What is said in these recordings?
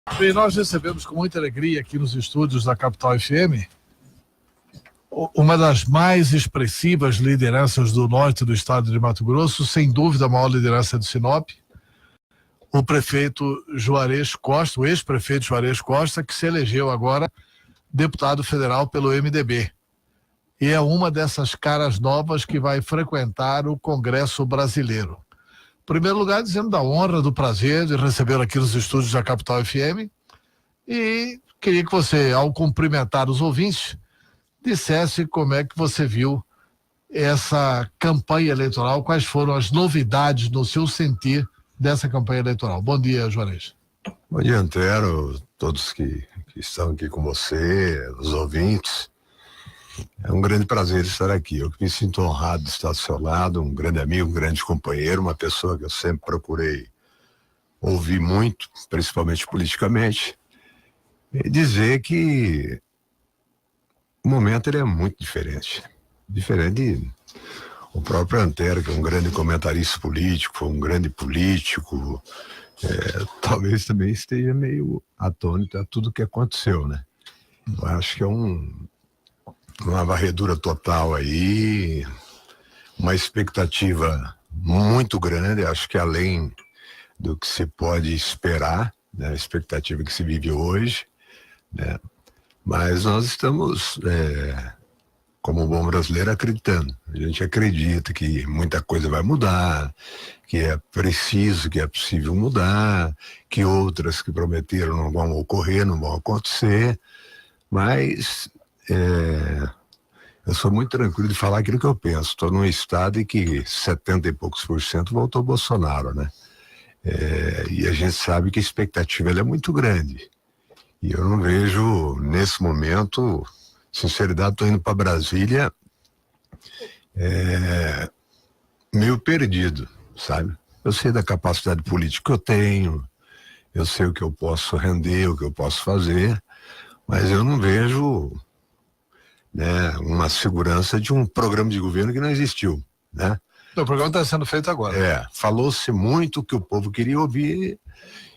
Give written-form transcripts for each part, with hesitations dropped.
Bem, nós recebemos com muita alegria aqui nos estúdios da Capital FM uma das mais expressivas lideranças do norte do estado de Mato Grosso, sem dúvida a maior liderança de Sinop, o prefeito Juarez Costa, o ex-prefeito Juarez Costa, que se elegeu agora deputado federal pelo MDB. E é uma dessas caras novas que vai frequentar o Congresso Brasileiro. Em primeiro lugar, dizendo da honra, do prazer de recebê-lo aqui nos estúdios da Capital FM, e queria que você, ao cumprimentar os ouvintes, dissesse como é que você viu essa campanha eleitoral, quais foram as novidades no seu sentir dessa campanha eleitoral. Bom dia, Juarez. Bom dia, Antero, todos que estão aqui com você, os ouvintes. É um grande prazer estar aqui. Eu me sinto honrado de estar ao seu lado, um grande amigo, um grande companheiro, uma pessoa que eu sempre procurei ouvir muito, principalmente politicamente, e dizer que o momento ele é muito diferente. Diferente o próprio Antero, que é um grande comentarista político, um grande político, talvez também esteja meio atônito a tudo que aconteceu, né? Eu acho que é uma varredura total aí, uma expectativa muito grande, acho que além do que se pode esperar, né? A expectativa que se vive hoje, né? Mas nós estamos, como bom brasileiro, acreditando. A gente acredita que muita coisa vai mudar, que é preciso, que é possível mudar, que outras que prometeram não vão ocorrer, não vão acontecer, mas eu sou muito tranquilo de falar aquilo que eu penso. Estou num estado em que 70 e poucos % votou Bolsonaro, né? E a gente sabe que a expectativa ela é muito grande. E eu não vejo, nesse momento, sinceridade, estou indo para Brasília meio perdido, sabe? Eu sei da capacidade política que eu tenho, eu sei o que eu posso render, o que eu posso fazer, mas eu não vejo, né, uma segurança de um programa de governo que não existiu, né? O programa está sendo feito agora. Falou-se muito o que o povo queria ouvir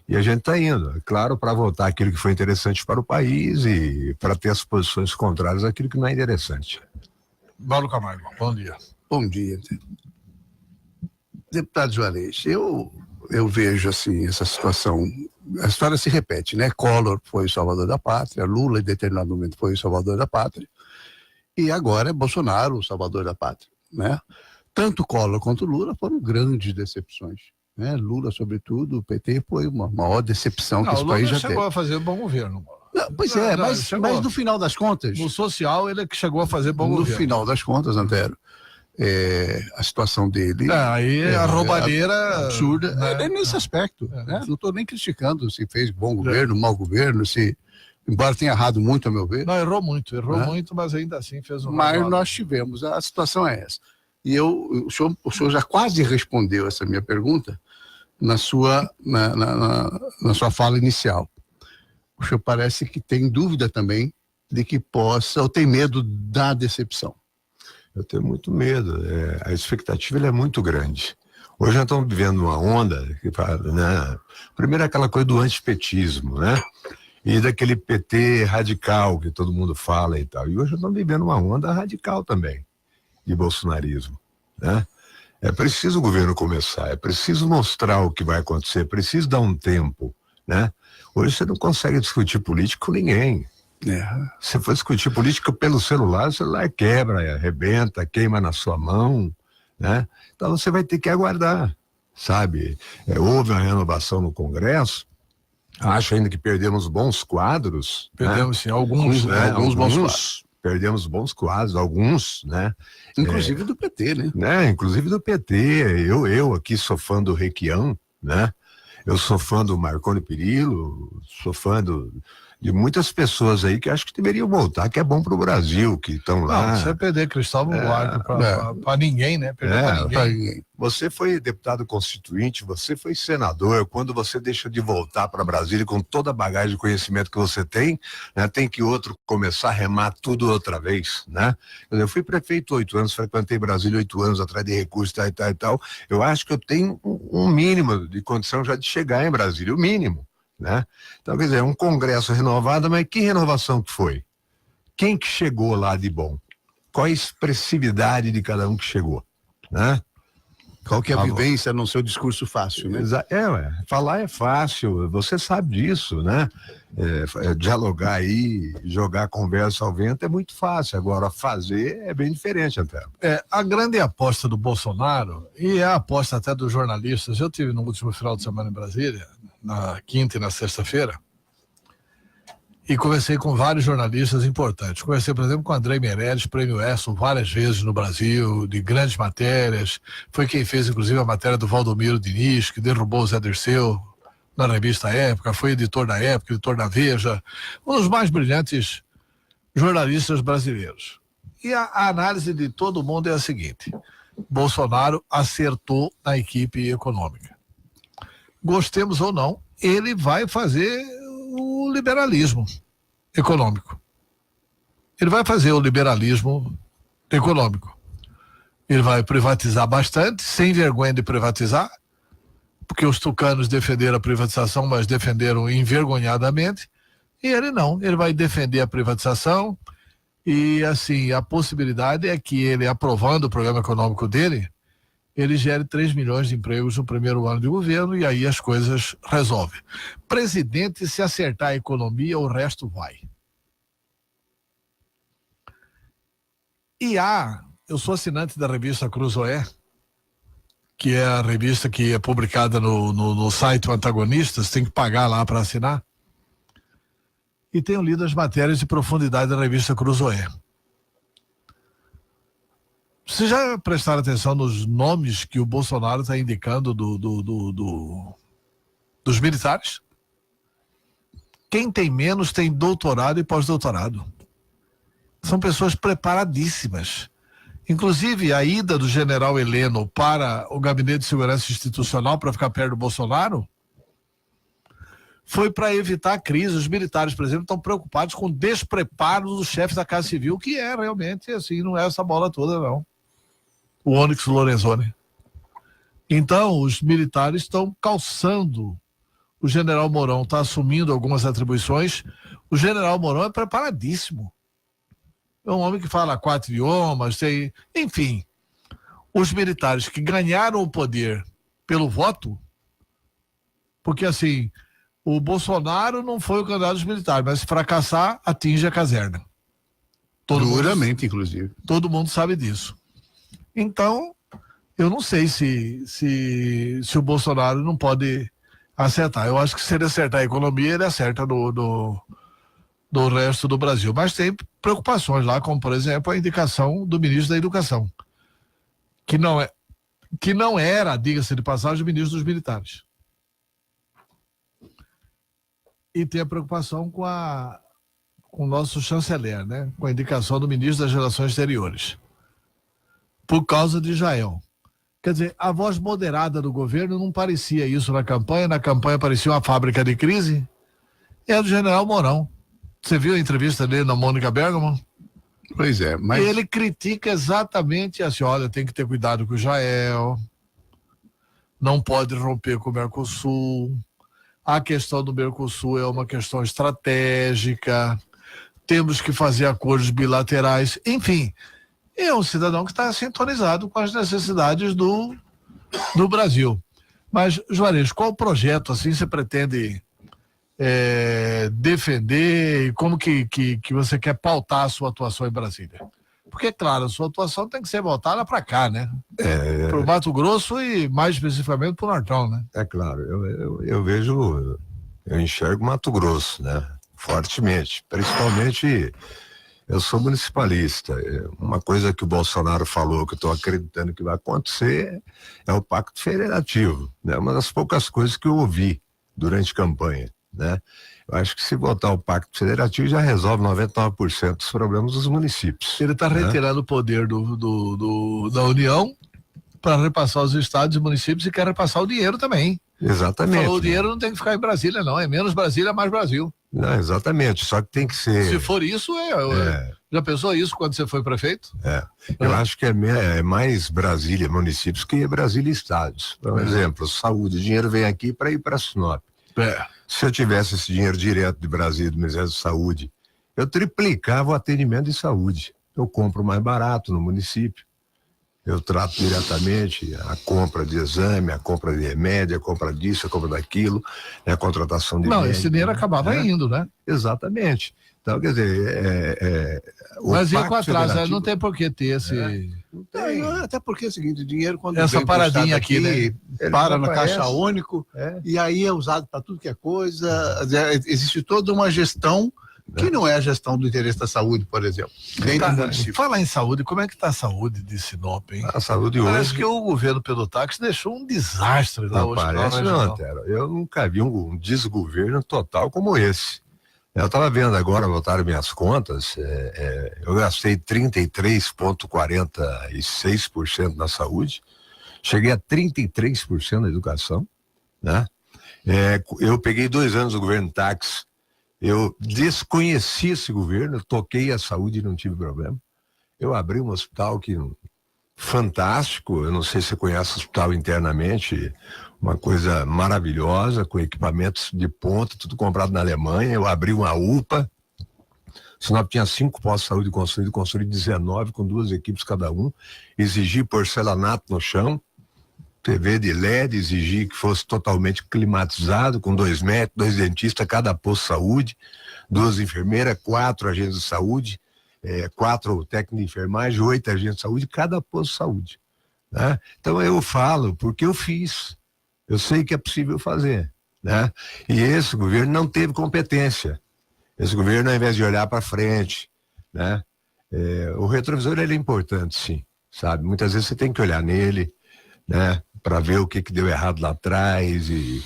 e a gente está indo, é claro, para votar aquilo que foi interessante para o país e para ter as posições contrárias àquilo que não é interessante. Mauro Camargo, bom dia. Bom dia. Deputado Juarez, eu vejo assim, essa situação, a história se repete, né? Collor foi o salvador da pátria, Lula em determinado momento foi o salvador da pátria, e agora é Bolsonaro o salvador da pátria, né? Tanto Collor quanto Lula foram grandes decepções, né? Lula, sobretudo, o PT foi uma maior decepção que esse país já teve. chegou a fazer bom governo. Mas no final das contas... No social, ele é que chegou a fazer bom governo. No final das contas, Antero, a situação dele... a roubalheira... absurda, é nesse aspecto. Né? Não estou nem criticando se fez bom governo, mau governo, embora tenha errado muito, a meu ver. Não, errou muito, mas ainda assim fez um... Mas nós tivemos, a situação é essa. E o senhor já quase respondeu essa minha pergunta na sua fala inicial. O senhor parece que tem dúvida também de que possa, ou tem medo da decepção. Eu tenho muito medo, a expectativa ela é muito grande. Hoje nós estamos vivendo uma onda, que, né? Primeiro aquela coisa do antipetismo, né? E daquele PT radical que todo mundo fala e tal. E hoje nós estamos vivendo uma onda radical também, de bolsonarismo, né? É preciso o governo começar, é preciso mostrar o que vai acontecer, é preciso dar um tempo, né? Hoje você não consegue discutir política com ninguém. Se for discutir política pelo celular, o celular quebra, arrebenta, queima na sua mão, né? Então você vai ter que aguardar, sabe? Houve uma renovação no Congresso, acho ainda que perdemos bons quadros. Perdemos, sim, alguns bons quadros. Perdemos bons quadros, alguns, né? Inclusive do PT, né? Inclusive do PT. Eu aqui sou fã do Requião, né? Eu sou fã do Marconi Perillo, sou fã de muitas pessoas aí que acho que deveriam voltar, que é bom pro Brasil, que estão lá. Não, você vai perder Cristóvão Buarque para ninguém, né? Perder pra ninguém. Você foi deputado constituinte, você foi senador, quando você deixa de voltar para Brasília com toda a bagagem de conhecimento que você tem, né? Tem que outro começar a remar tudo outra vez, né? Eu fui prefeito 8 anos, frequentei Brasília 8 anos atrás de recursos e tal. Eu acho que eu tenho um mínimo de condição já de chegar em Brasília, o mínimo, né? Então, quer dizer, é um Congresso renovado, mas que renovação que foi? Quem que chegou lá de bom? Qual a expressividade de cada um que chegou, né? Qual que é a vivência no seu discurso fácil, né? Falar é fácil, você sabe disso, né? Dialogar aí, jogar a conversa ao vento é muito fácil, agora fazer é bem diferente até. A grande aposta do Bolsonaro, e é a aposta até dos jornalistas, eu tive no último final de semana em Brasília, na quinta e na sexta-feira, e conversei com vários jornalistas importantes. Conversei, por exemplo, com o André Meirelles, prêmio ESSO, várias vezes no Brasil, de grandes matérias. Foi quem fez, inclusive, a matéria do Valdomiro Diniz, que derrubou o Zé Dirceu na revista Época, foi editor da Época, editor da Veja, um dos mais brilhantes jornalistas brasileiros. E a análise de todo mundo é a seguinte: Bolsonaro acertou na equipe econômica. Gostemos ou não, ele vai fazer o liberalismo econômico. Ele vai fazer o liberalismo econômico. Ele vai privatizar bastante, sem vergonha de privatizar, porque os tucanos defenderam a privatização, mas defenderam envergonhadamente, e ele não, ele vai defender a privatização, e assim, a possibilidade é que ele, aprovando o programa econômico dele, ele gere 3 milhões de empregos no primeiro ano de governo, e aí as coisas resolvem. Presidente, se acertar a economia, o resto vai. Eu sou assinante da revista Cruzoé, que é a revista que é publicada no site Antagonistas, tem que pagar lá para assinar. E tenho lido as matérias de profundidade da revista Cruzoé. Vocês já prestaram atenção nos nomes que o Bolsonaro está indicando dos militares? Quem tem menos tem doutorado e pós-doutorado. São pessoas preparadíssimas. Inclusive, a ida do general Heleno para o Gabinete de Segurança Institucional para ficar perto do Bolsonaro foi para evitar a crise. Os militares, por exemplo, estão preocupados com o despreparo dos chefes da Casa Civil, que é realmente assim, não é essa bola toda, não. O Onyx Lorenzoni. Então, os militares estão calçando. O general Mourão está assumindo algumas atribuições. O general Mourão é preparadíssimo. É um homem que fala 4 idiomas, enfim. Os militares que ganharam o poder pelo voto, porque assim, o Bolsonaro não foi o candidato dos militares, mas se fracassar, atinge a caserna. Duramente, inclusive. Todo mundo sabe disso. Então, eu não sei se o Bolsonaro não pode acertar. Eu acho que se ele acertar a economia, ele acerta do resto do Brasil. Mas tem preocupações lá, como, por exemplo, a indicação do ministro da Educação, que não era, diga-se de passagem, o ministro dos militares. E tem a preocupação com o nosso chanceler, né? Com a indicação do ministro das Relações Exteriores, por causa de Israel. Quer dizer, a voz moderada do governo não parecia isso na campanha parecia uma fábrica de crise, é do general Mourão. Você viu a entrevista dele na Mônica Bergman? Pois é, mas... E ele critica exatamente assim, olha, tem que ter cuidado com Israel, não pode romper com o Mercosul, a questão do Mercosul é uma questão estratégica, temos que fazer acordos bilaterais, enfim... É um cidadão que está sintonizado com as necessidades do Brasil. Mas, Juarez, qual projeto assim você pretende defender e como que você quer pautar a sua atuação em Brasília? Porque, claro, a sua atuação tem que ser voltada para cá, né? Para o Mato Grosso e, mais especificamente, para o Nortão, né? É claro, eu enxergo Mato Grosso, né? Fortemente, principalmente... Eu sou municipalista. Uma coisa que o Bolsonaro falou, que eu estou acreditando que vai acontecer, é o Pacto Federativo, né? Uma das poucas coisas que eu ouvi durante a campanha, né? Eu acho que se votar o Pacto Federativo já resolve 99% dos problemas dos municípios. Ele está retirando o poder da União para repassar os estados e municípios e quer repassar o dinheiro também. Exatamente. Falou, o dinheiro não tem que ficar em Brasília, não. É menos Brasília, mais Brasil. Não, exatamente, só que tem que ser... Se for isso, já pensou isso quando você foi prefeito? Eu acho que é mais Brasília municípios que Brasília estados. Por exemplo, saúde, o dinheiro vem aqui para ir para Sinop. Se eu tivesse esse dinheiro direto de Brasília, do Ministério da Saúde, eu triplicava o atendimento de saúde. Eu compro mais barato no município. Eu trato diretamente a compra de exame, a compra de remédio, a compra disso, a compra daquilo, a contratação de Não, médico, esse dinheiro acabava indo, né? Exatamente. Então, quer dizer, Mas ia com Pacto atraso, Federativo- não tem por que ter esse... Não tem. Até porque é o seguinte, o dinheiro quando Essa vem pro paradinha estado aqui, né? Ele para não na Caixa aparece. Único É. e aí é usado para tudo que é coisa. Existe toda uma gestão que não é a gestão do interesse da saúde, por exemplo, nem do município. Falar em saúde, como é que tá a saúde de Sinop, hein? A saúde Parece hoje... que o governo Pedro Táxi deixou um desastre lá Não hoje. parece não, Antero. Eu nunca vi um desgoverno total como esse. Eu estava vendo agora, botaram minhas contas, eu gastei 33,46% na saúde, cheguei a 33% na educação, né? Eu peguei 2 anos do governo Táxi, eu desconheci esse governo, eu toquei a saúde e não tive problema. Eu abri um hospital fantástico, eu não sei se você conhece o hospital internamente, uma coisa maravilhosa, com equipamentos de ponta, tudo comprado na Alemanha. Eu abri uma UPA, Sinop tinha 5 postos de saúde construído 19 com 2 equipes cada um, exigi porcelanato no chão, TV de LED, exigi que fosse totalmente climatizado, com 2 médicos, 2 dentistas, cada posto de saúde, 2 enfermeiras, 4 agentes de saúde, 4 técnicos de enfermagem, 8 agentes de saúde, cada posto de saúde, né? Então eu falo porque eu fiz, eu sei que é possível fazer, né? E esse governo não teve competência. Esse governo, ao invés de olhar para frente, né? O retrovisor, ele é importante, sim, sabe? Muitas vezes você tem que olhar nele, né? Para ver o que deu errado lá atrás e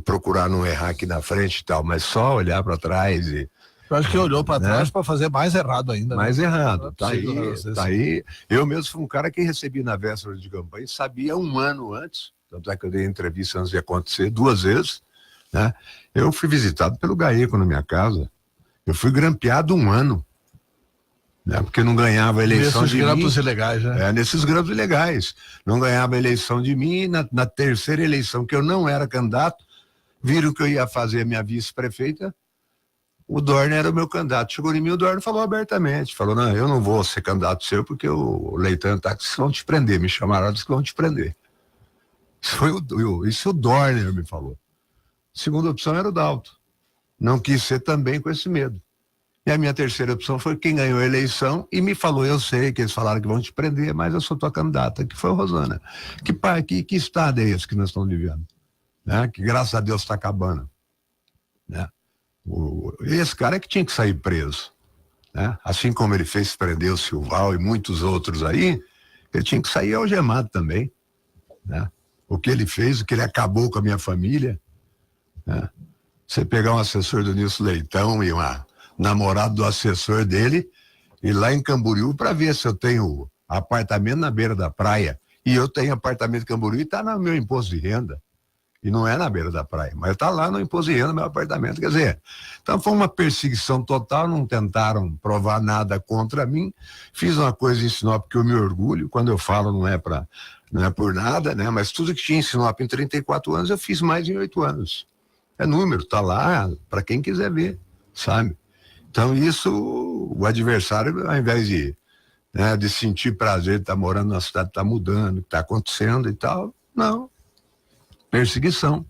procurar não errar aqui na frente e tal, mas só olhar para trás e... Eu acho que olhou para né? trás para fazer mais errado ainda. Mais né? errado, Não é possível, às vezes. tá aí. Eu mesmo fui um cara que recebi na véspera de campanha, sabia 1 ano antes, tanto é que eu dei entrevista antes de acontecer 2 vezes, né? Eu fui visitado pelo GAECO na minha casa, eu fui grampeado 1 ano, né? Porque não ganhava a eleição Nesses de grampos mim. ilegais, né? Nesses grampos ilegais. Não ganhava a eleição de mim, na terceira eleição que eu não era candidato, viram que eu ia fazer a minha vice-prefeita, o Dorner era o meu candidato. Chegou em mim, o Dorner falou abertamente, falou, não, eu não vou ser candidato seu porque o Leitão tá que vão te prender, me chamaram, disse que vão te prender. Isso o Dorner me falou. Segunda opção era o Dalto. Não quis ser também com esse medo. E a minha terceira opção foi quem ganhou a eleição e me falou, eu sei que eles falaram que vão te prender, mas eu sou tua candidata, que foi a Rosana. Que estado é esse que nós estamos vivendo? Né? Que graças a Deus está acabando. Né? Esse cara é que tinha que sair preso, né? Assim como ele fez prender o Silval e muitos outros aí, ele tinha que sair algemado também, né? O que ele fez, o que ele acabou com a minha família, né? Você pegar um assessor do Nilson Leitão e uma namorada do assessor dele, ir lá em Camboriú para ver se eu tenho apartamento na beira da praia, e eu tenho apartamento em Camboriú e está no meu imposto de renda. E não é na beira da praia, mas está lá no imposto de renda do meu apartamento. Quer dizer, então foi uma perseguição total, não tentaram provar nada contra mim. Fiz uma coisa em Sinop que eu me orgulho, quando eu falo não é por nada, né? Mas tudo que tinha em Sinop em 34 anos, eu fiz mais em 8 anos. É número, tá lá para quem quiser ver, sabe? Então isso, o adversário, ao invés de sentir prazer de estar morando na cidade, está mudando, está acontecendo e tal, não. Perseguição.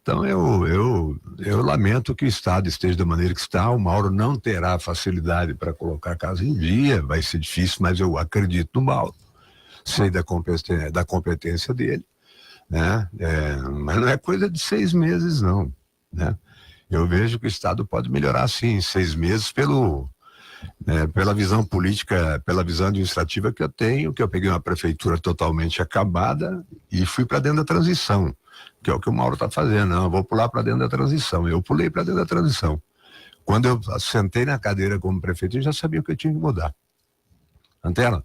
Então eu lamento que o Estado esteja da maneira que está. O Mauro não terá facilidade para colocar a casa em dia, vai ser difícil, mas eu acredito no Mauro, sei da competência dele, né? Mas não é coisa de 6 meses não, né? Eu vejo que o Estado pode melhorar sim em 6 meses pela visão política, pela visão administrativa que eu tenho, que eu peguei uma prefeitura totalmente acabada e fui para dentro da transição, que é o que o Mauro está fazendo. Não, eu vou pular para dentro da transição. Eu pulei para dentro da transição. Quando eu sentei na cadeira como prefeito, eu já sabia o que eu tinha que mudar. Antena?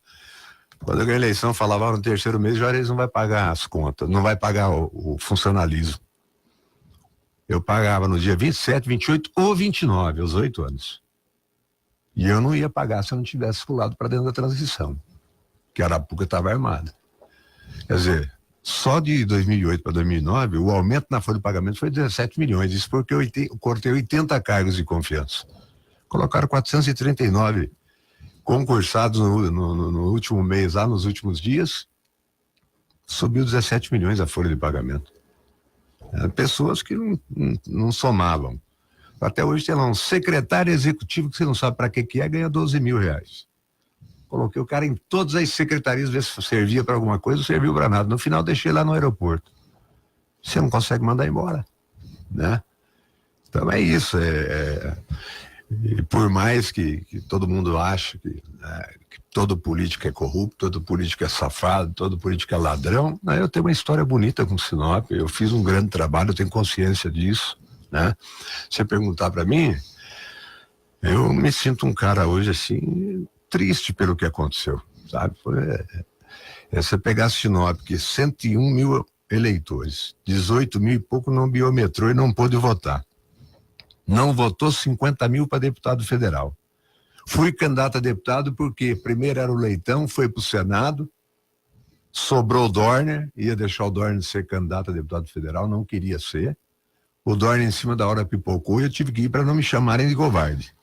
Quando eu ganhei a eleição, falava no terceiro mês, Juarez não vai pagar as contas, não vai pagar o funcionalismo. Eu pagava no dia 27, 28 ou 29, aos 8 anos. E eu não ia pagar se eu não tivesse pulado para dentro da transição, que a Arapuca estava armada. Quer dizer, Só de 2008 para 2009, o aumento na folha de pagamento foi 17 milhões. Isso porque eu cortei 80 cargos de confiança. Colocaram 439 concursados no último mês, lá nos últimos dias. Subiu 17 milhões a folha de pagamento. Pessoas que não somavam. Até hoje tem lá um secretário executivo que você não sabe para que é, ganha 12 mil reais. Coloquei o cara em todas as secretarias, ver se servia para alguma coisa, não serviu para nada. No final deixei lá no aeroporto. Você não consegue mandar embora, né? Então é isso. E por mais que todo mundo ache que todo político é corrupto, todo político é safado, todo político é ladrão, né? Eu tenho uma história bonita com Sinop, eu fiz um grande trabalho, eu tenho consciência disso, né? Se perguntar para mim, eu me sinto um cara hoje assim, triste pelo que aconteceu, sabe? Você pegar Sinop, que 101 mil eleitores, 18 mil e pouco não biometrou e não pôde votar. Não votou 50 mil para deputado federal. Fui candidato a deputado porque primeiro era o Leitão, foi para o Senado, sobrou o Dorner, ia deixar o Dorner ser candidato a deputado federal, não queria ser. O Dorner em cima da hora pipocou e eu tive que ir para não me chamarem de covarde.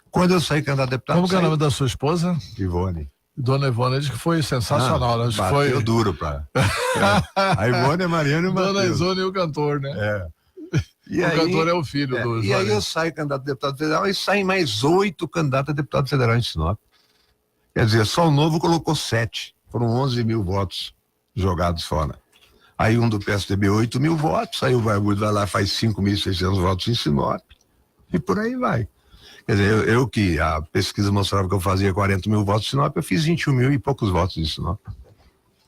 Quando eu saí candidato a deputado... Como que é o nome da sua esposa? Ivone. Dona Ivone, diz que foi sensacional. Acho que foi duro pra... A Ivone é Mariana e o Dona Matheus. Ivone e o cantor, né? E o aí, cantor é o filho do E aí eu saio candidato a deputado federal e saem mais 8 candidatos a deputado federal em Sinop. Quer dizer, só o Novo colocou 7. Foram 11 mil votos jogados fora. Aí um do PSDB, 8 mil votos. Aí o Barbudo vai lá, faz 5.600 votos em Sinop. E por aí vai. Quer dizer, eu que a pesquisa mostrava que eu fazia 40 mil votos em Sinop, eu fiz 21 mil e poucos votos em Sinop.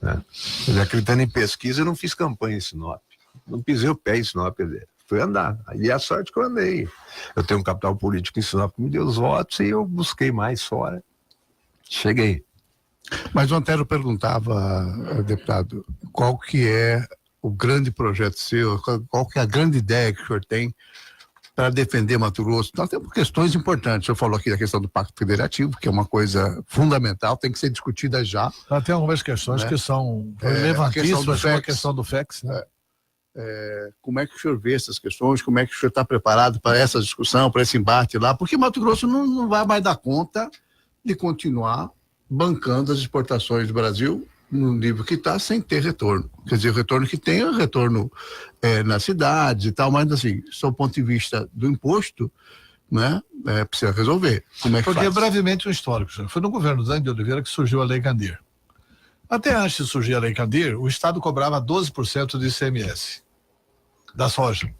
Né? Quer dizer, acreditando em pesquisa, eu não fiz campanha em Sinop. Não pisei o pé em Sinop, quer dizer, fui andar. Aí é a sorte que eu andei. Eu tenho um capital político em Sinop que me deu os votos e eu busquei mais fora. Cheguei. Mas o Antero perguntava, deputado, qual que é o grande projeto seu, qual que é a grande ideia que o senhor tem para defender Mato Grosso? Nós temos questões importantes. O senhor falou aqui da questão do Pacto Federativo, que é uma coisa fundamental, tem que ser discutida já. Tem algumas questões, né, que são relevantíssimas, como a questão do FEX. Né? Como é que o senhor vê essas questões? Como é que o senhor está preparado para essa discussão, para esse embate lá? Porque Mato Grosso não vai mais dar conta de continuar bancando as exportações do Brasil no nível que está, sem ter retorno. Quer dizer, o retorno que tem é o retorno nas cidades e tal, mas assim, do ponto de vista do imposto, né, precisa resolver. Como é que Porque faz? brevemente um histórico, foi no governo do Zé de Oliveira que surgiu a Lei Candir. Até antes de surgir a Lei Candir, o Estado cobrava 12% de ICMS da soja.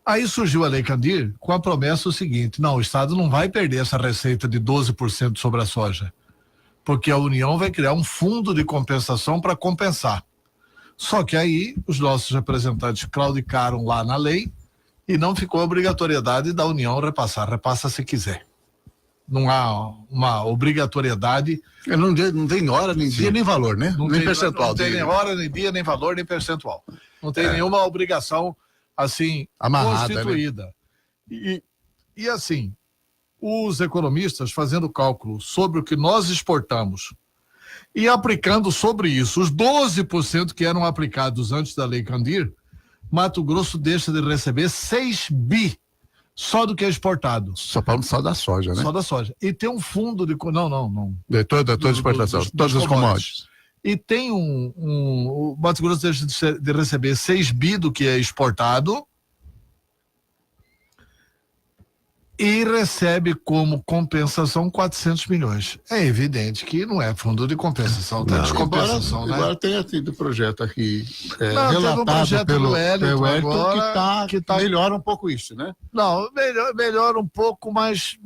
Aí surgiu a Lei Candir com a promessa o seguinte: não, o Estado não vai perder essa receita de 12% sobre a soja, porque a União vai criar um fundo de compensação para compensar. Só que aí os nossos representantes claudicaram lá na lei e não ficou a obrigatoriedade da União repassar. Repassa se quiser. Não há uma obrigatoriedade. Não tem hora, nem dia, nem valor, né? Nem percentual. Não tem nem hora, nem dia, nem valor, nem percentual. Não tem nenhuma obrigação assim amarrada, constituída. Né? E assim, os economistas fazendo cálculo sobre o que nós exportamos e aplicando sobre isso os 12% que eram aplicados antes da Lei Candir, Mato Grosso deixa de receber 6 bi só do que é exportado. Só da soja, né? Só da soja. E tem um fundo de... Não. De toda exportação, todas as commodities. E tem o Mato Grosso deixa de receber 6 bi do que é exportado e recebe como compensação 400 milhões. É evidente que não é fundo de compensação, tá? De compensação, né? Agora tem tido projeto aqui relatado projeto pelo Hélito agora, que melhora um pouco isso, né? Não, melhora um pouco, mas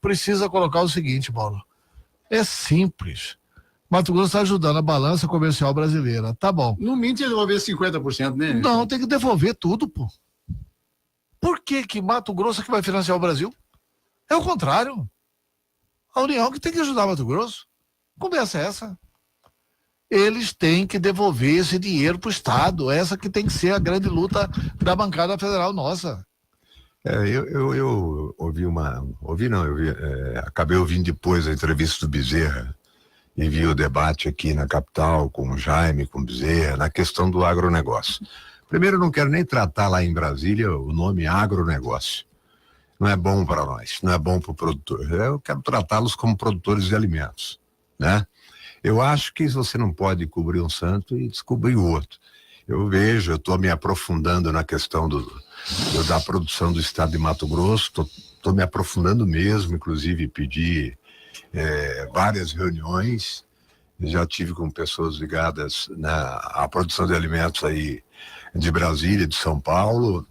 precisa colocar o seguinte, Paulo. É simples. Mato Grosso está ajudando a balança comercial brasileira. Tá bom. No mínimo tem que devolver 50%, né? Não, tem que devolver tudo, pô. Por que Mato Grosso é que vai financiar o Brasil? É o contrário. A União que tem que ajudar Mato Grosso. Conversa é essa? Eles têm que devolver esse dinheiro para o Estado. Essa que tem que ser a grande luta da bancada federal nossa. Eu acabei ouvindo depois a entrevista do Bezerra. e vi o debate aqui na capital com o Jaime, com o Bezerra, na questão do agronegócio. Primeiro, eu não quero nem tratar lá em Brasília o nome agronegócio. Não é bom para nós, não é bom para o produtor. Eu quero tratá-los como produtores de alimentos, né? Eu acho que você não pode cobrir um santo e descobrir o outro. Eu estou me aprofundando na questão da produção do estado de Mato Grosso, estou me aprofundando mesmo, inclusive pedi várias reuniões, já tive com pessoas ligadas à produção de alimentos aí de Brasília, de São Paulo,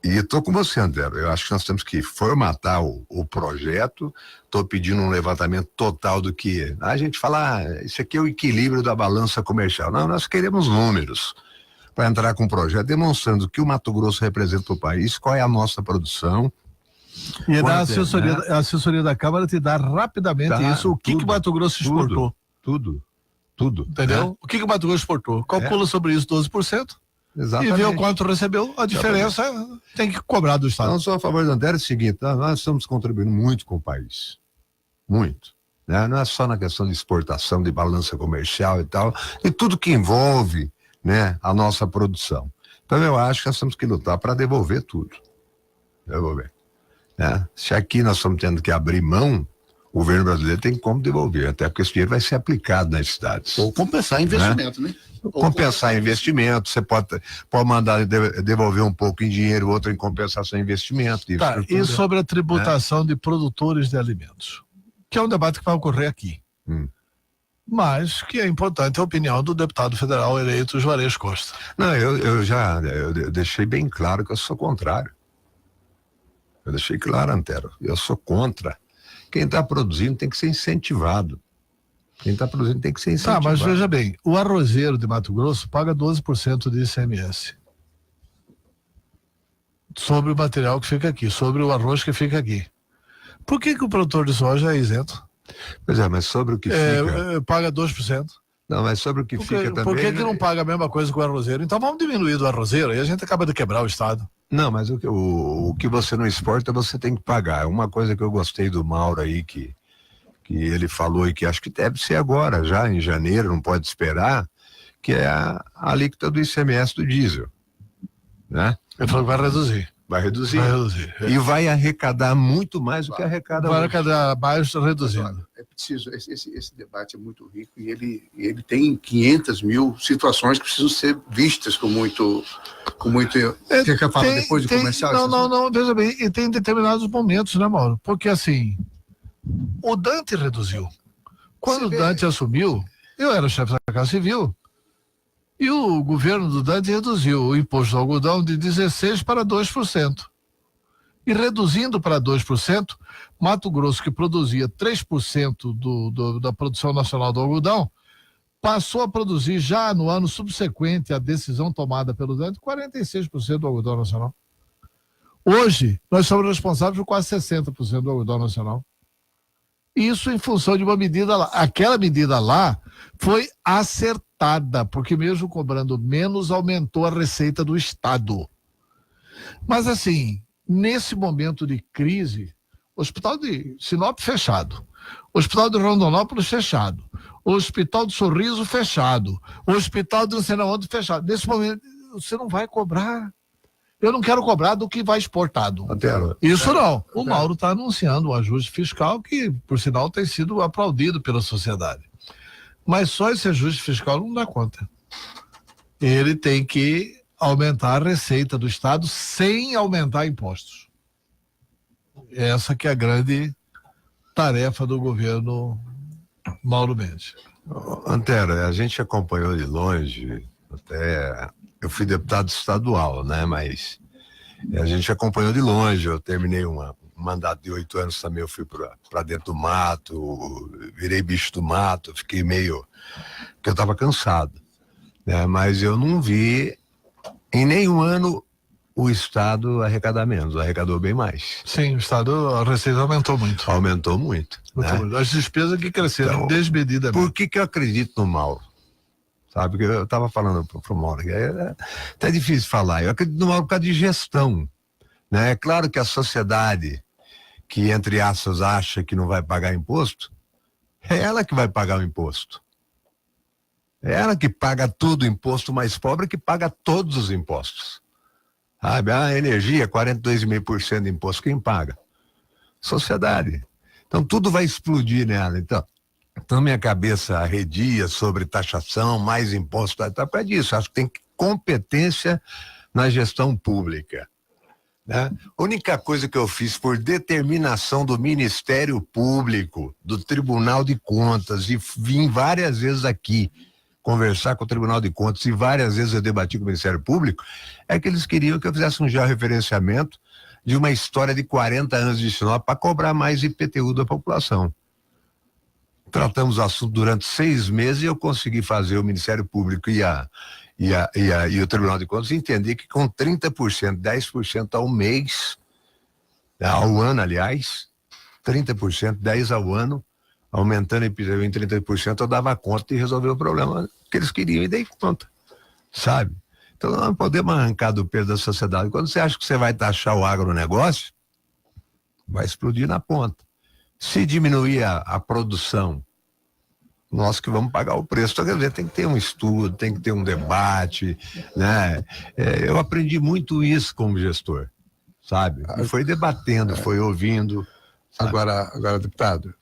e estou com você, Antero. Eu acho que nós temos que formatar o projeto. Estou pedindo um levantamento total do que... A gente fala, isso aqui é o equilíbrio da balança comercial. Não, nós queremos números para entrar com um projeto demonstrando que o Mato Grosso representa o país, qual é a nossa produção. E a assessoria da Câmara te dá rapidamente isso, o que o Mato Grosso exportou. Tudo. Entendeu? Né? O que o Mato Grosso exportou? Calcula sobre isso 12%. Exatamente. E vê o quanto recebeu, a diferença tem que cobrar do Estado. Não sou a favor do Antero, é o seguinte, nós estamos contribuindo muito com o país. Muito. Né? Não é só na questão de exportação, de balança comercial e tal, e tudo que envolve, né, a nossa produção. Então eu acho que nós temos que lutar para devolver tudo. Devolver. Né? Se aqui nós estamos tendo que abrir mão, o governo brasileiro tem como devolver, até porque esse dinheiro vai ser aplicado nas cidades. Ou compensar investimento, né? Compensar investimento, você pode mandar devolver um pouco em dinheiro, outro em compensação em investimento. E sobre a tributação de produtores de alimentos, que é um debate que vai ocorrer aqui. Mas que é importante a opinião do deputado federal eleito Juarez Costa. Não, eu deixei bem claro que eu sou contrário. Eu deixei claro, Antero, eu sou contra. Quem está produzindo tem que ser incentivado. Quem está produzindo tem que ser incentivado. Tá, mas veja bem, o arrozeiro de Mato Grosso paga 12% de ICMS sobre o material que fica aqui, sobre o arroz que fica aqui. Por que o produtor de soja é isento? Pois é, mas sobre o que fica... Paga 2%. Não, mas sobre o que fica também... Por que não paga a mesma coisa com o arrozeiro? Então vamos diminuir do arrozeiro, aí a gente acaba de quebrar o Estado. Não, mas o que você não exporta, você tem que pagar. Uma coisa que eu gostei do Mauro aí, que ele falou e que acho que deve ser agora, já em janeiro, não pode esperar, que é a alíquota do ICMS do diesel, né? Ele falou que vai reduzir. Vai reduzir. E vai arrecadar muito mais do que arrecada. Vai arrecadar mais reduzindo. É preciso, esse debate é muito rico e ele tem 500 mil situações que precisam ser vistas com muito... Você quer falar depois de comercial? Não, veja bem, e tem determinados momentos, né, Mauro? Porque assim, o Dante reduziu. Quando o Dante assumiu, eu era o chefe da Casa Civil, e o governo do Dante reduziu o imposto do algodão de 16% para 2%. E reduzindo para 2%, Mato Grosso, que produzia 3% da produção nacional do algodão, passou a produzir já no ano subsequente à decisão tomada pelo Dante 46% do algodão nacional. Hoje, nós somos responsáveis por quase 60% do algodão nacional. Isso em função de uma medida lá. Aquela medida lá foi acertada, porque mesmo cobrando menos, aumentou a receita do Estado. Mas assim, nesse momento de crise, o Hospital de Sinop fechado, o Hospital de Rondonópolis fechado, o Hospital de Sorriso fechado, o Hospital de Ensenada fechado. Nesse momento, você não vai cobrar. Eu não quero cobrar do que vai exportado. Isso não. O Mauro está anunciando um ajuste fiscal que, por sinal, tem sido aplaudido pela sociedade. Mas só esse ajuste fiscal não dá conta. Ele tem que aumentar a receita do Estado sem aumentar impostos. Essa que é a grande tarefa do governo Mauro Mendes. Antero, a gente acompanhou de longe, até eu fui deputado estadual, né? Mas a gente acompanhou de longe. Eu terminei um mandato de 8 anos também, eu fui para dentro do mato, virei bicho do mato, fiquei meio... porque eu estava cansado, né? Mas eu não vi em nenhum ano o Estado arrecadar menos, arrecadou bem mais. Sim, o Estado, a receita aumentou muito. Aumentou muito. Né? As despesas que cresceram então, desmedidamente. Por que eu acredito no Mauro? Sabe, porque eu estava falando pro Mauro, é até difícil falar, eu acredito no Mauro por causa de gestão, né? É claro que a sociedade que, entre aspas, acha que não vai pagar imposto, é ela que vai pagar o imposto. É ela que paga tudo, o imposto mais pobre que paga todos os impostos. Sabe? A energia, 42,5% de imposto, quem paga? Sociedade. Então tudo vai explodir nela. Então minha cabeça arredia sobre taxação, mais imposto, tá para disso. Acho que tem competência na gestão pública, né? A única coisa que eu fiz por determinação do Ministério Público, do Tribunal de Contas, e vim várias vezes aqui conversar com o Tribunal de Contas e várias vezes eu debati com o Ministério Público, é que eles queriam que eu fizesse um georreferenciamento de uma história de 40 anos de Sinop para cobrar mais IPTU da população. Tratamos o assunto durante 6 meses e eu consegui fazer o Ministério Público e o Tribunal de Contas entender que com 30%, 10% ao mês, ao ano, aliás, 30%, 10% ao ano, aumentando a IPTU em 30%, eu dava conta e resolveu o problema que eles queriam e dei conta, sabe? Então não podemos arrancar do peso da sociedade. Quando você acha que você vai taxar o agronegócio, vai explodir na ponta. Se diminuir a produção, nós que vamos pagar o preço. Então, quer dizer, tem que ter um estudo, tem que ter um debate, né? Eu aprendi muito isso como gestor, sabe? E foi debatendo, foi ouvindo. Agora, deputado,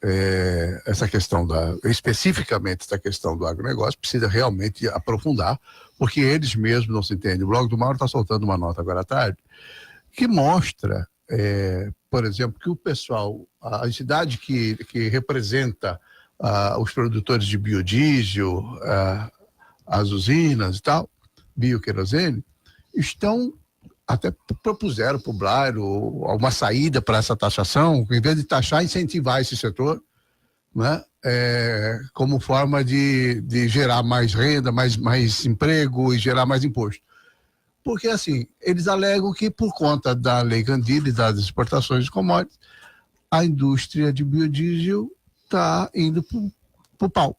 essa questão especificamente essa questão do agronegócio precisa realmente aprofundar, porque eles mesmos não se entendem. O Blog do Mauro está soltando uma nota agora à tarde que mostra, por exemplo, que o pessoal, a entidade que representa os produtores de biodiesel, as usinas e tal, bioquerosene, até propuseram para o Blairo uma saída para essa taxação, em vez de taxar, incentivar esse setor, né? Como forma de gerar mais renda, mais emprego e gerar mais imposto. Porque, assim, eles alegam que por conta da Lei Candir e das exportações de commodities, a indústria de biodiesel está indo para o pau,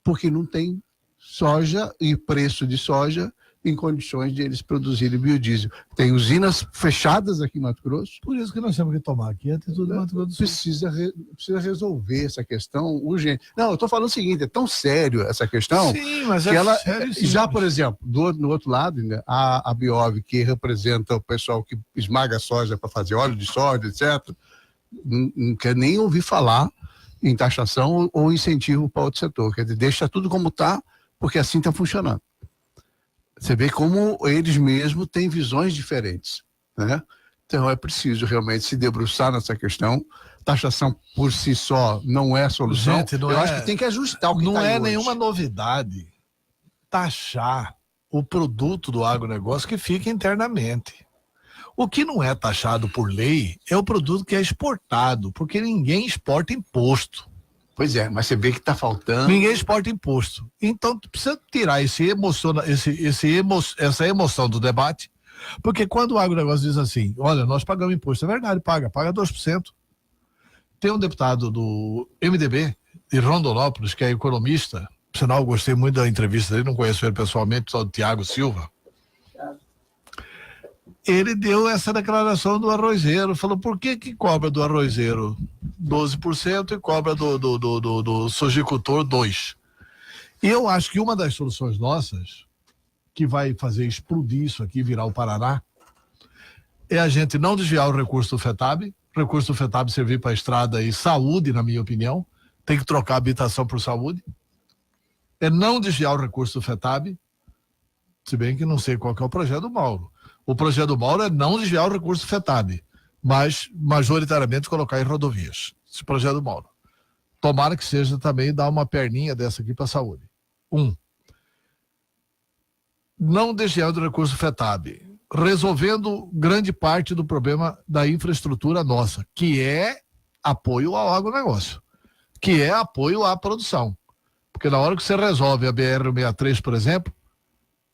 porque não tem soja e preço de soja em condições de eles produzirem biodiesel. Tem usinas fechadas aqui em Mato Grosso. Por isso que nós temos que tomar aqui a atitude do Mato Grosso do Sul. Precisa resolver essa questão urgente. Não, eu estou falando o seguinte, é tão sério essa questão. Sim, mas que sério, sim. Já, por exemplo, no outro lado, né, a Biov, que representa o pessoal que esmaga a soja para fazer óleo de soja, etc., não quer nem ouvir falar em taxação ou incentivo para outro setor. Quer dizer, deixa tudo como está, porque assim está funcionando. Você vê como eles mesmos têm visões diferentes, né? Então é preciso realmente se debruçar nessa questão. Taxação por si só não é a solução. Gente, eu acho que tem que ajustar o que não tá é hoje. Nenhuma novidade taxar o produto do agronegócio que fica internamente. O que não é taxado por lei é o produto que é exportado, porque ninguém exporta imposto. Pois é, mas você vê que está faltando. Ninguém exporta imposto. Então, precisa tirar essa emoção do debate, porque quando o agronegócio diz assim, olha, nós pagamos imposto, é verdade, paga 2%. Tem um deputado do MDB, de Rondonópolis, que é economista, por sinal, eu gostei muito da entrevista dele, não conheço ele pessoalmente, só o Tiago Silva. Ele deu essa declaração do arrozeiro, falou, por que cobra do arrozeiro 12% e cobra do sojicultor 2%? E eu acho que uma das soluções nossas, que vai fazer explodir isso aqui, virar o Paraná, é a gente não desviar o recurso do FETAB servir para estrada e saúde, na minha opinião, tem que trocar a habitação por saúde, é não desviar o recurso do FETAB, se bem que não sei qual que é o projeto do Mauro. O projeto do Mauro é não desviar o recurso do FETAB, mas majoritariamente colocar em rodovias. Esse projeto do Mauro. Tomara que seja também dar uma perninha dessa aqui para a saúde. Não desviando o recurso do FETAB, resolvendo grande parte do problema da infraestrutura nossa, que é apoio ao agronegócio, que é apoio à produção. Porque na hora que você resolve a BR-163, por exemplo,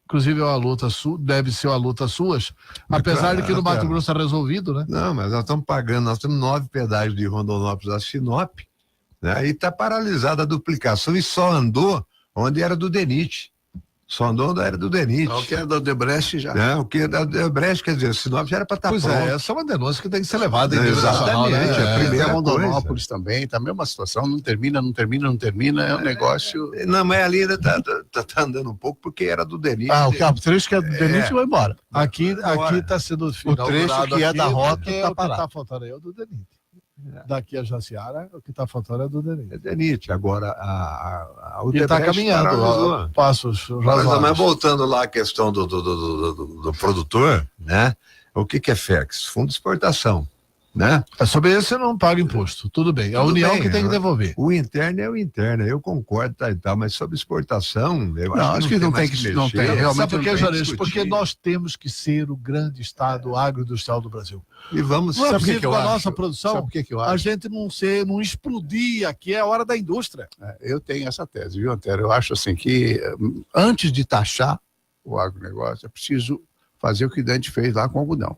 inclusive é uma luta deve ser uma luta suas, apesar de que no Mato Grosso está resolvido, né? Não, mas nós estamos pagando, nós temos 9 pedágios de Rondonópolis a Sinop, né? E está paralisada a duplicação e só andou onde era do DENIT. Só andou da era do DENIT. O que é do Odebrecht já. O que é da Odebrecht, quer dizer, Sinop já era para estar Pois pronto. essa é uma denúncia que tem que ser levada em nível nacional, né? Exatamente, a primeira Rondonópolis também, tá a mesma situação, não termina, é um negócio... Não, mas ali ainda tá andando um pouco, porque era do DENIT. O trecho que é do DENIT vai embora. Aqui está sendo o trecho que é da rota está tá o que parado. está faltando aí é o do DENIT. Daqui a Jaciara, o que está faltando é do DENIT. É DENIT. Agora, o Ele está caminhando, passos razoáveis. Mas voltando lá à questão do produtor, né? O que é FEX? Fundo de exportação, né? Sobre isso você não paga imposto, tudo bem. A União que tem que devolver. O interno é o interno, eu concordo, e tal, mas sobre exportação, eu acho que não tem que mexer. realmente. Sabe por quê, Juarez? Porque nós temos que ser o grande estado agroindustrial do Brasil. E vamos... Não é Sabe o que possível eu com a acho? nossa produção Sabe o que eu acho? a gente não explodir aqui, é a hora da indústria. Eu tenho essa tese, viu, Antero? Eu acho assim que antes de taxar o agronegócio, é preciso fazer o que Dante fez lá com o algodão.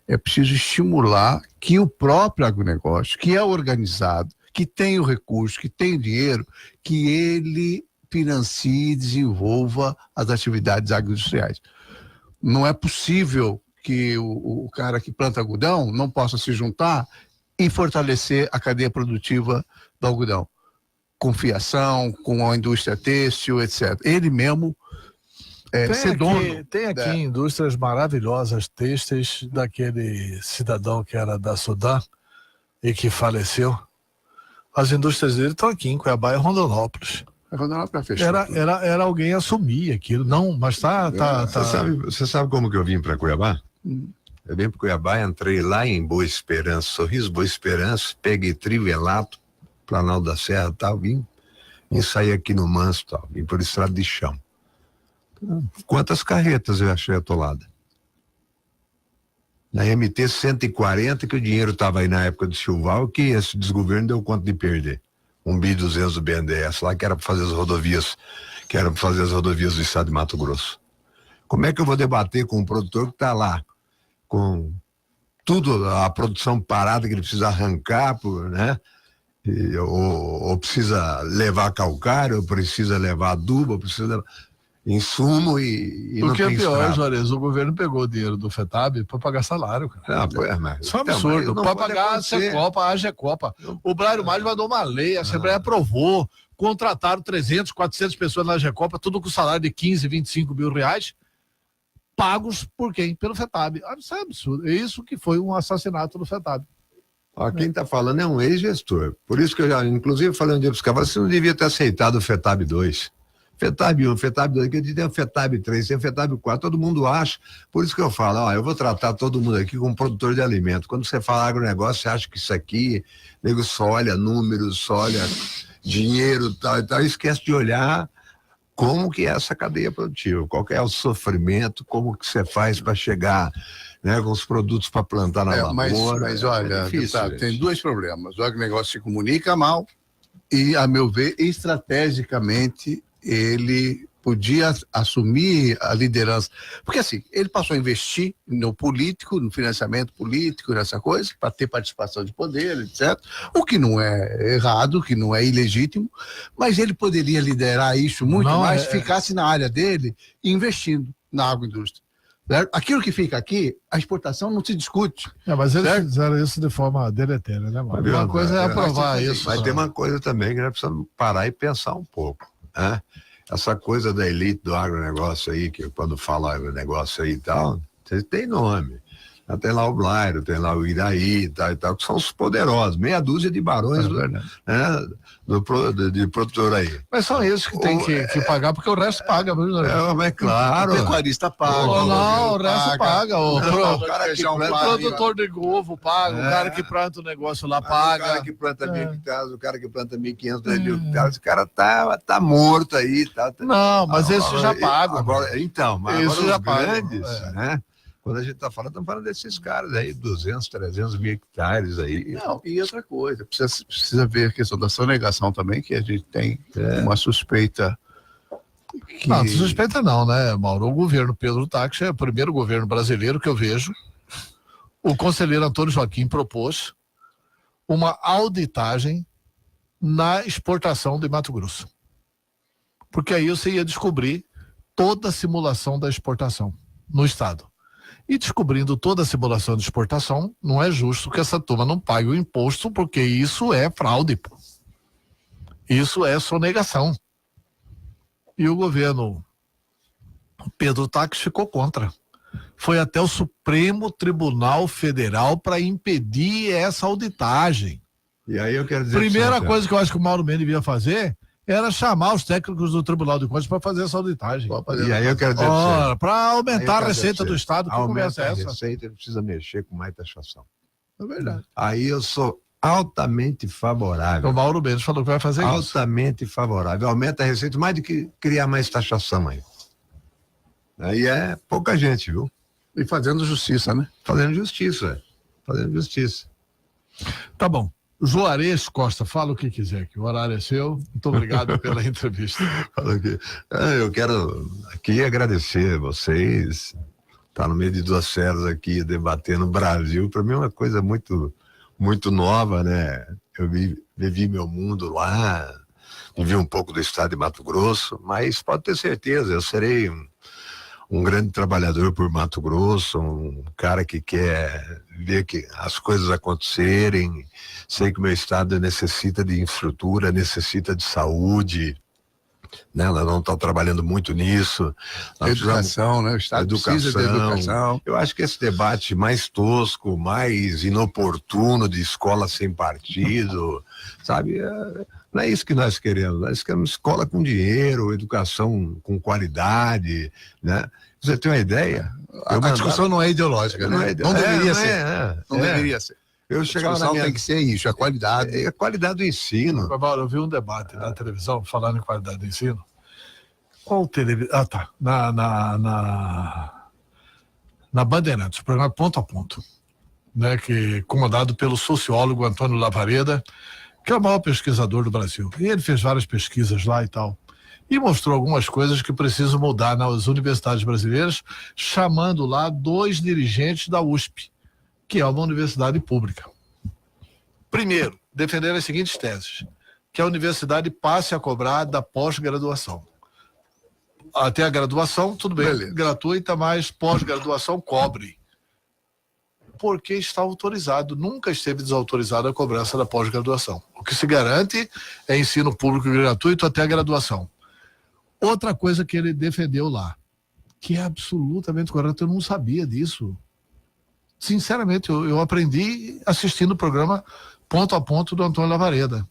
É preciso estimular que o próprio agronegócio, que é organizado, que tem o recurso, que tem o dinheiro, que ele financie e desenvolva as atividades agroindustriais. Não é possível que o cara que planta algodão não possa se juntar e fortalecer a cadeia produtiva do algodão, com fiação, com a indústria têxtil, etc. Ele mesmo ser dono. Tem aqui indústrias maravilhosas têxteis daquele cidadão que era da Sudã e que faleceu. As indústrias dele estão aqui em Cuiabá e Rondonópolis. Era alguém assumir aquilo. Não, mas tá. Você sabe como que eu vim para Cuiabá? Eu vim para Cuiabá, entrei lá em Boa Esperança, Sorriso Boa Esperança, peguei Trivelato, Planalto da Serra, tal, vim sair aqui no Manso, tal, vim por estrada de chão. Quantas carretas eu achei atolada? Na MT 140, que o dinheiro estava aí na época do Silval, que esse desgoverno deu conta de perder. 1.200 do BNDES lá, que era para fazer as rodovias do estado de Mato Grosso. Como é que eu vou debater com um produtor que está lá, com tudo, a produção parada que ele precisa arrancar, né? Ou precisa levar calcário, ou precisa levar adubo, ou precisa levar insumo e o não que é tem pior, estrada. Juarez, o governo pegou o dinheiro do FETAB para pagar salário, cara. Isso é um absurdo. Para pagar a Secopa, a AGECOPA. O Blairo Maggi mandou uma lei, a Assembleia aprovou, contrataram 300, 400 pessoas na AGECOPA, tudo com salário de 15, 25 mil reais, pagos por quem? Pelo FETAB. Isso é absurdo. É isso que foi um assassinato do FETAB. Quem está falando é um ex-gestor. Por isso que eu já, inclusive, falei um dia para os caras, você não devia ter aceitado o FETAB 2. FETAB 1, FETAB 2, que tem o FETAB 3, tem o FETAB 4, todo mundo acha. Por isso que eu falo, eu vou tratar todo mundo aqui como produtor de alimento. Quando você fala agronegócio, você acha que isso aqui, nego só olha números, só olha dinheiro tal, e tal, e esquece de olhar como que é essa cadeia produtiva, qual que é o sofrimento, como que você faz para chegar, né, com os produtos para plantar na lavoura. Mas olha, difícil, tem dois problemas. O agronegócio se comunica mal e, a meu ver, estrategicamente, ele podia assumir a liderança. Porque assim, ele passou a investir no político, no financiamento político, nessa coisa, para ter participação de poder, etc. O que não é errado, o que não é ilegítimo, mas ele poderia liderar isso muito mais se ficasse na área dele, investindo na agroindústria. Certo? Aquilo que fica aqui, a exportação não se discute. Mas eles fizeram isso de forma deletéria, né, mano? Uma coisa é aprovar isso. Mas tem uma coisa também que nós precisamos parar e pensar um pouco, né? Essa coisa da elite do agronegócio aí, que quando fala agronegócio aí e tal, tem nome. Tem lá o Blairo, tem lá o Iraí e tal, que são os poderosos, meia dúzia de barões de produtor aí. Mas são esses que tem que pagar, porque o resto paga, viu? É claro. O pecuarista paga. Não, o resto paga. O produtor de ovo paga, o cara que planta o negócio lá paga. O cara que planta 1.000 hectares, o cara que planta 1.500, 2.000 hectares, o cara tá morto aí. Não, mas esses já pagam. Mas isso já grandes, né? Quando a gente está falando, estamos falando desses caras aí, 200, 300 mil hectares aí. Não, e outra coisa, precisa ver a questão da sonegação também, que a gente tem uma suspeita. Não, suspeita não, né, Mauro? O governo Pedro Táxi é o primeiro governo brasileiro que eu vejo. O conselheiro Antônio Joaquim propôs uma auditagem na exportação de Mato Grosso. Porque aí você ia descobrir toda a simulação da exportação no Estado. E descobrindo toda a simulação de exportação, não é justo que essa turma não pague o imposto, porque isso é fraude, pô. Isso é sonegação. E o governo Pedro Taques ficou contra. Foi até o Supremo Tribunal Federal para impedir essa auditagem. E aí eu quero dizer... Primeira coisa que eu acho que o Mauro Mendes devia fazer era chamar os técnicos do Tribunal de Contas para fazer essa auditagem. E aí eu quero dizer... Para aumentar a receita do Estado, que conversa é essa? A receita, ele precisa mexer com mais taxação. É verdade. Aí eu sou altamente favorável. O Mauro Mendes falou que vai fazer isso. Altamente favorável. Aumenta a receita mais do que criar mais taxação aí. Aí é pouca gente, viu? E fazendo justiça, né? Fazendo justiça. Fazendo justiça. Tá bom. Juarez Costa, fala o que quiser, que o horário é seu. Muito obrigado pela entrevista. Eu quero aqui agradecer vocês. Tá no meio de duas feras aqui, debatendo o Brasil. Para mim é uma coisa muito, muito nova, né? Eu vivi meu mundo lá, vivi um pouco do estado de Mato Grosso, mas pode ter certeza, eu serei um grande trabalhador por Mato Grosso, um cara que quer ver que as coisas acontecerem. Sei que o meu estado necessita de infraestrutura, necessita de saúde, né? Nós não estamos trabalhando muito nisso. Educação, né? O estado precisa de educação. Eu acho que esse debate mais tosco, mais inoportuno de escola sem partido, sabe? Não é isso que nós queremos. Nós queremos escola com dinheiro, educação com qualidade, né? Você tem uma ideia? A discussão não é ideológica, né? Não deveria ser. Não deveria ser. Eu chegava na minha... tem que ser isso, a qualidade. A qualidade do ensino. Eu vi um debate na televisão falando em qualidade do ensino. Qual televisão? Ah, tá. Na Bandeirantes, o programa Ponto a Ponto, né? Que comandado pelo sociólogo Antônio Lavareda, que é o maior pesquisador do Brasil. E ele fez várias pesquisas lá e tal. E mostrou algumas coisas que precisam mudar nas universidades brasileiras, chamando lá 2 dirigentes da USP, que é uma universidade pública. Primeiro, defender as seguintes teses: que a universidade passe a cobrar da pós-graduação. Até a graduação, tudo bem, beleza, gratuita, mas pós-graduação cobre. Porque está autorizado, nunca esteve desautorizado a cobrança da pós-graduação. O que se garante é ensino público gratuito até a graduação. Outra coisa que ele defendeu lá, que é absolutamente correto, eu não sabia disso. Sinceramente, eu aprendi assistindo o programa Ponto a Ponto do Antônio Lavareda.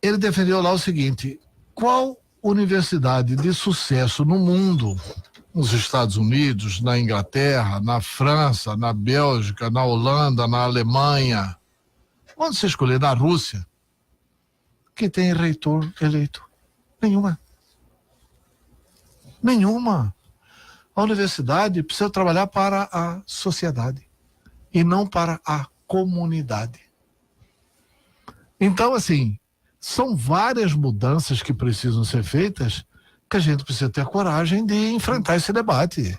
Ele defendeu lá o seguinte: qual universidade de sucesso no mundo, nos Estados Unidos, na Inglaterra, na França, na Bélgica, na Holanda, na Alemanha, onde você escolher, na Rússia, que tem reitor eleito? Nenhuma. Nenhuma. A universidade precisa trabalhar para a sociedade e não para a comunidade. Então, assim, são várias mudanças que precisam ser feitas, que a gente precisa ter a coragem de enfrentar esse debate.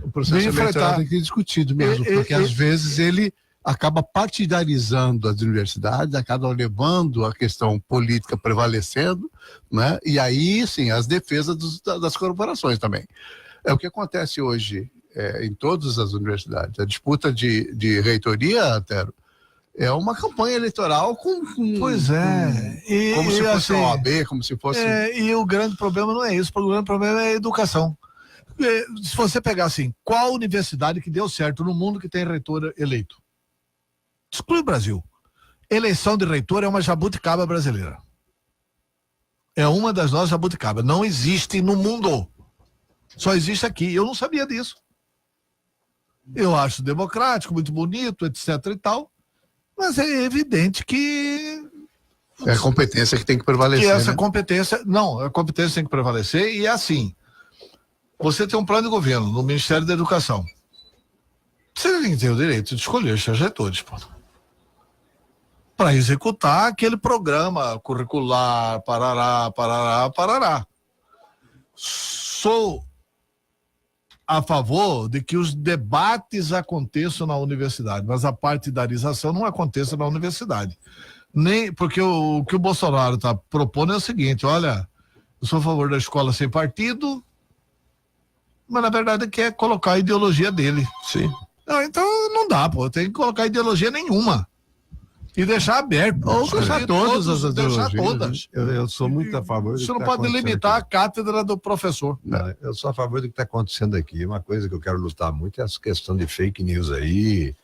O processo eleitoral tem que ser discutido mesmo, porque às vezes ele acaba partidarizando as universidades, acaba levando a questão política prevalecendo, né? E aí, sim, as defesas das corporações também. É o que acontece hoje em todas as universidades. A disputa de reitoria, Tero, é uma campanha eleitoral pois é. Como se fosse assim, uma OAB, como se fosse... E o grande problema não é isso, o grande problema é a educação. Se você pegar assim, qual universidade que deu certo no mundo que tem reitor eleito? Exclui o Brasil. Eleição de reitor é uma jabuticaba brasileira. É uma das nossas jabuticabas. Não existe no mundo. Só existe aqui. Eu não sabia disso. Eu acho democrático, muito bonito, etc e tal, mas é evidente que... É a competência que tem que prevalecer, que essa né? competência... Não, a competência tem que prevalecer e é assim. Você tem um plano de governo no Ministério da Educação. Você tem que ter o direito de escolher os seus retores, pô, para executar aquele programa curricular, parará. Sou a favor de que os debates aconteçam na universidade, mas a partidarização não aconteça na universidade. Nem, porque o que o Bolsonaro está propondo é o seguinte: olha, eu sou a favor da escola sem partido, mas na verdade quer colocar a ideologia dele. Sim. Não, então não dá, pô, tem que colocar ideologia nenhuma. E deixar aberto. Ou deixar todas as deixar ideologias, todas. Eu sou muito a favor do que Você não tá pode acontecendo limitar aqui. a cátedra do professor. Não, eu sou a favor do que está acontecendo aqui. Uma coisa que eu quero lutar muito é essa questão de fake news aí,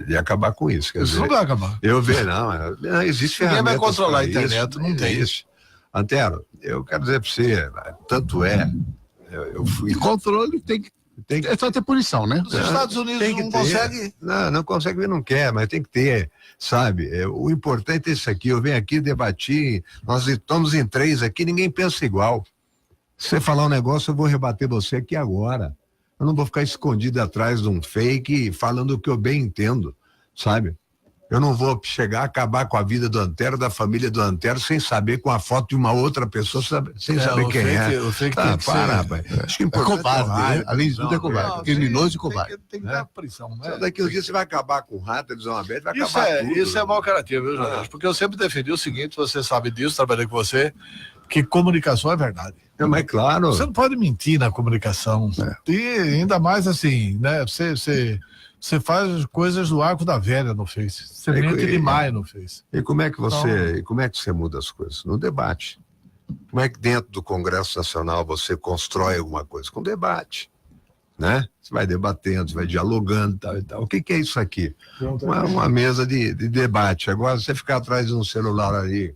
de acabar com isso. Quer Isso dizer, não vai acabar. eu vejo, não existe Ninguém vai ferramentas controlar a pra internet, isso, não tem. existe. Antero, eu quero dizer para você, tanto eu fui... Controle tem que... É só ter punição, né? Os Estados Unidos tem que não ter. conseguem. Não consegue, não quer, mas tem que ter, sabe? O importante é isso aqui, eu venho aqui debater, nós estamos em 3 aqui, ninguém pensa igual. Se você falar um negócio, eu vou rebater você aqui agora. Eu não vou ficar escondido atrás de um fake falando o que eu bem entendo, sabe? Eu não vou chegar a acabar com a vida do Antero, da família do Antero, sem saber com a foto de uma outra pessoa, sem saber quem é. O fake tem que ser. Rapaz. Acho que É importante covarde, além de tudo é covarde. Não, Criminoso sim, e covarde. Tem que dar pressão, né? Só daqui uns dias você vai acabar com o rato, televisão aberta, vai Isso acabar tudo. isso é mau caráter, viu, Jorge? Porque eu sempre defendi o seguinte, você sabe disso, trabalhei com você, que comunicação é verdade. Mas claro. Você não pode mentir na comunicação. E ainda mais assim, né? Você faz coisas do arco da velha no Face. Você mente demais no Face. E como é que você muda as coisas? No debate. Como é que dentro do Congresso Nacional você constrói alguma coisa? Com debate, né? Você vai debatendo, você vai dialogando, tal e tal. O que é isso aqui? Uma mesa de debate. Agora você ficar atrás de um celular ali,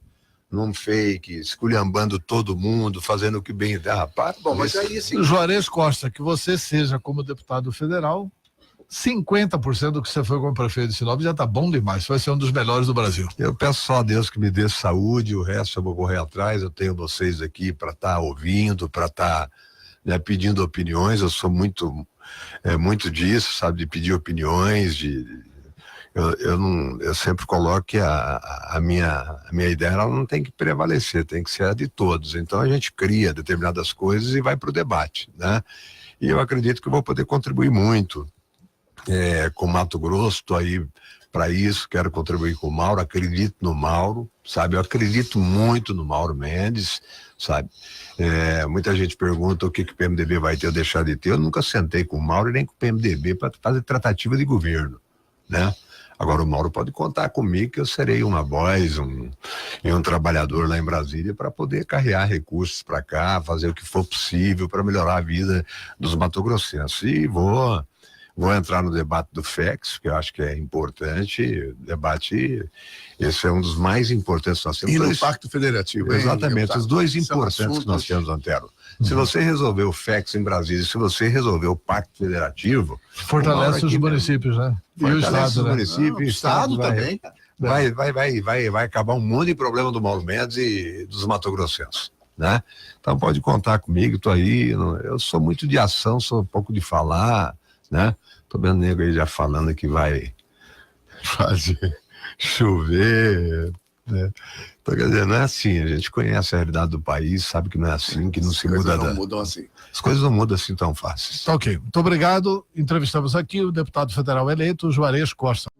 num fake, esculhambando todo mundo, fazendo o que bem dá. Rapaz, bom, mas aí sim. Juarez Costa, que você seja como deputado federal, 50% do que você foi como prefeito de Sinop já tá bom demais, vai ser um dos melhores do Brasil. Eu peço só a Deus que me dê saúde, o resto eu vou correr atrás, eu tenho vocês aqui para estar ouvindo, para estar pedindo opiniões, eu sou muito disso, sabe, de pedir opiniões, eu sempre coloco que a minha ideia ela não tem que prevalecer, tem que ser a de todos, então a gente cria determinadas coisas e vai para o debate, né? E eu acredito que eu vou poder contribuir muito com Mato Grosso, estou aí para isso, quero contribuir com o Mauro, acredito no Mauro, sabe, eu acredito muito no Mauro Mendes, sabe, muita gente pergunta o que o PMDB vai ter ou deixar de ter, eu nunca sentei com o Mauro nem com o PMDB para fazer tratativa de governo, né? Agora o Mauro pode contar comigo que eu serei uma voz, um trabalhador lá em Brasília para poder carregar recursos para cá, fazer o que for possível para melhorar a vida dos matogrossenses. E vou entrar no debate do FEX, que eu acho que é importante, debate, esse é um dos mais importantes que nós temos. E no Pacto Federativo. Exatamente, os dois importantes assuntos que nós temos, Antero. Se você resolver o FEX em Brasília, se você resolver o Pacto Federativo... Fortalece os municípios, né? E o Estado, o né? município, O Estado também. Vai acabar um monte de problema do Mauro Mendes e dos matogrossenses, né? Então pode contar comigo, tô aí, eu sou muito de ação, sou um pouco de falar, né? Tô vendo o nego aí já falando que vai fazer chover, né? Então, quer dizer, não é assim, a gente conhece a realidade do país, sabe que não é assim, que não se muda. Não mudam assim. As coisas não mudam assim tão fáceis. Ok, muito obrigado. Entrevistamos aqui o deputado federal eleito, Juarez Costa.